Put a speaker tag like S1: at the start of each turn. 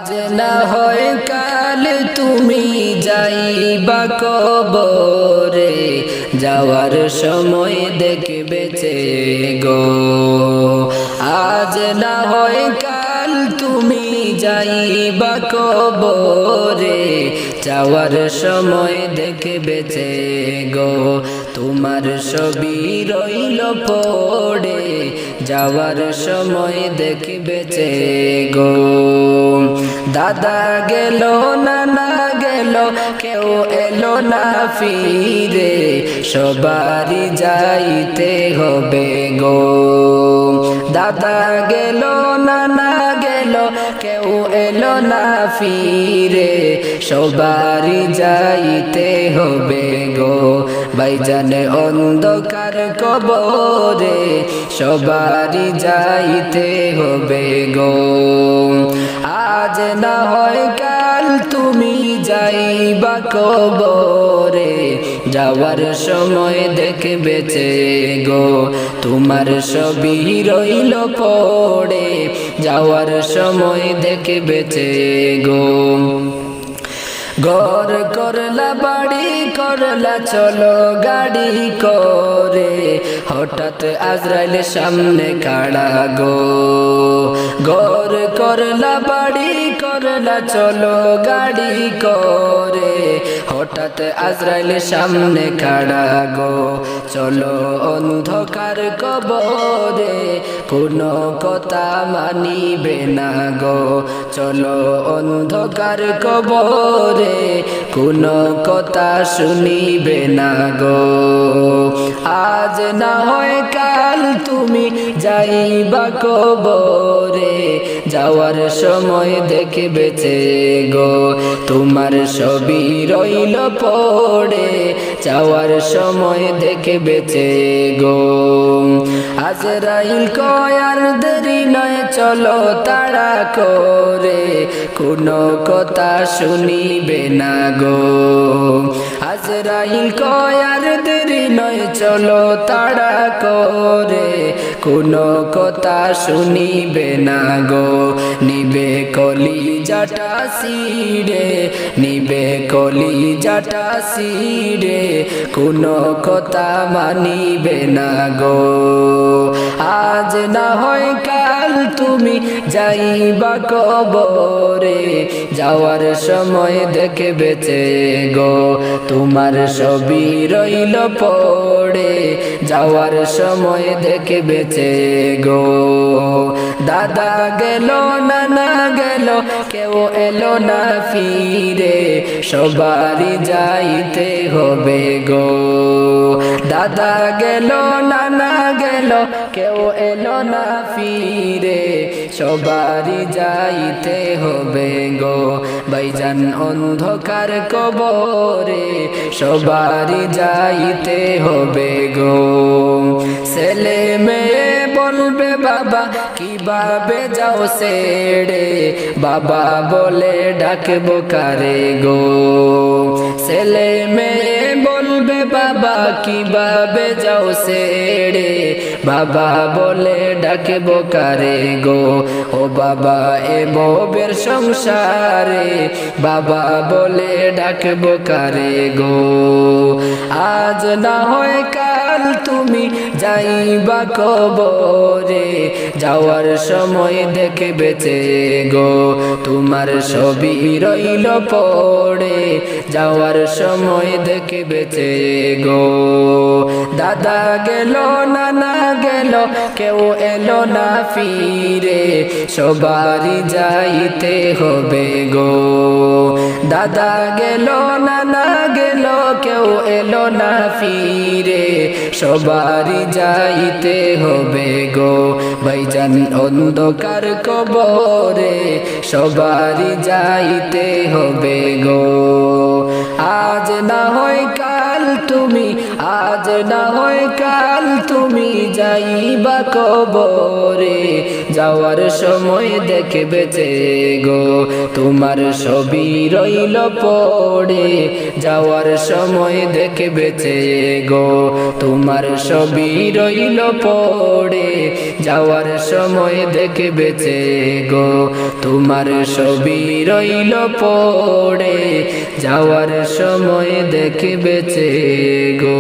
S1: আজ না হয় কাল তুমি যাইবা কবরে, যাওয়ার সময় দেখবে গো। আজ না হয় কাল তুমি যাইবা কবরে, যাওয়ার সময় দেখবে গো। তোমার ছবি রইল পড়ে, যাওয়ার সময় দেখবে গো। দাদা গেল নানা গেল, কেউ এলো না ফিরে, সবারই যাইতে হবে গো। দাদা গেল নানা গেল, কেউ এলো না ফিরে, সবারই যাইতে হবে গো। ভাইজান অন্ধকার কবরে, সবারই যাইতে হবে গো। আজ না হয় কাল তুমি যাইবা কবরে, যাওয়ার সময় দেখবে গো। তোমার ছবি রইল পড়ে, যাওয়ার সময় দেখবে গো। ঘর করলা বাড়ি করলা চলো গাড়ি করে, হঠাৎ আজরাইল সামনে খাড়া গো। ঘর করলা বাড়ি করলা চলো গাড়ি করে, হঠাৎ আজরাইল সামনে খাড়া গো। চলো অন্ধকার কবরে, কোনো কথা মানিবে না গো। চলো অন্ধকার কবরে, কোনো কথা শুনিবে না গো। আজ না হয় কাল তুমি যাইবা কবরে, যাওয়ার সময় দেখবে গো। তোমার ছবি রইল পড়ে, যাওয়ার সময় দেখবে গো। আজরাইল কয় আর দেরি নয়, চলো তাড়া করে, কোনো কথা শুনিবে না গো। আজরাইল কয় আর দেরি নয়, চলো তাড়া করে, কোনো কথা শুনিবে না গো। নিবে কলিজাটা সিরে, নিবে কলিজাটা সিরে, কোনো কথা মানিবে না গো। আজ না হয় কাল তুমি যাইবা কবরে, যাওয়ার সময় দেখবে গো। তোমার ছবি রইল পড়ে, যাওয়ার সময় দেখবে গো। দাদা গেল নানা গেল, কেউ এলো না ফিরে, সবারই যাইতে হবে গো। দাদা গেল নানা গেল, কেউ এলো না ফিরে, সবারই যাইতে হবে গো। ভাইজান অন্ধকার কবরে, সবারই যাইতে হবে গো। ছেলে মেয়ে বলবে বাবা কিভাবে যাও ছেড়ে, বাবা বলে ডাকবো কারে গো। ছেলে মেয়ে বলবে বাবা কিভাবে যাও ছেড়ে, বাবা বলে ডাকবো কারে গো। ও বাবা এ ববের সংসারে, বাবা বলে ডাকবো কারে গো। আজ না হয় কাল তুমি যাইবা কবরে, যাওয়ার সময় দেখবে গো। তোমার ছবি রইল পড়ে, যাওয়ার সময় দেখবে গো। দাদা গেল নানা গেল, কেউ এলো না ফিরে, সবারই যাইতে হবে গো। দাদা গেল নানা গেল, কেউ এলো না ফিরে, সবারই যাইতে হবে গো। ভাইজান অন্ধকার কবরে, সবারই যাইতে হবে গো। আজ না হয় কাল তুমি আজ না হয় কাল তুমি যাইবা কবরে, যাওয়ার সময় দেখবে যে গো তোমার ছবি রইল পড়ে, যাওয়ার সময় দেখবে যে গো তোমার ছবি রইল পড়ে, যাওয়ার সময় দেখবে যে গো তোমার ছবি রইল পড়ে, যাওয়ার সময় দেখবে যে গো।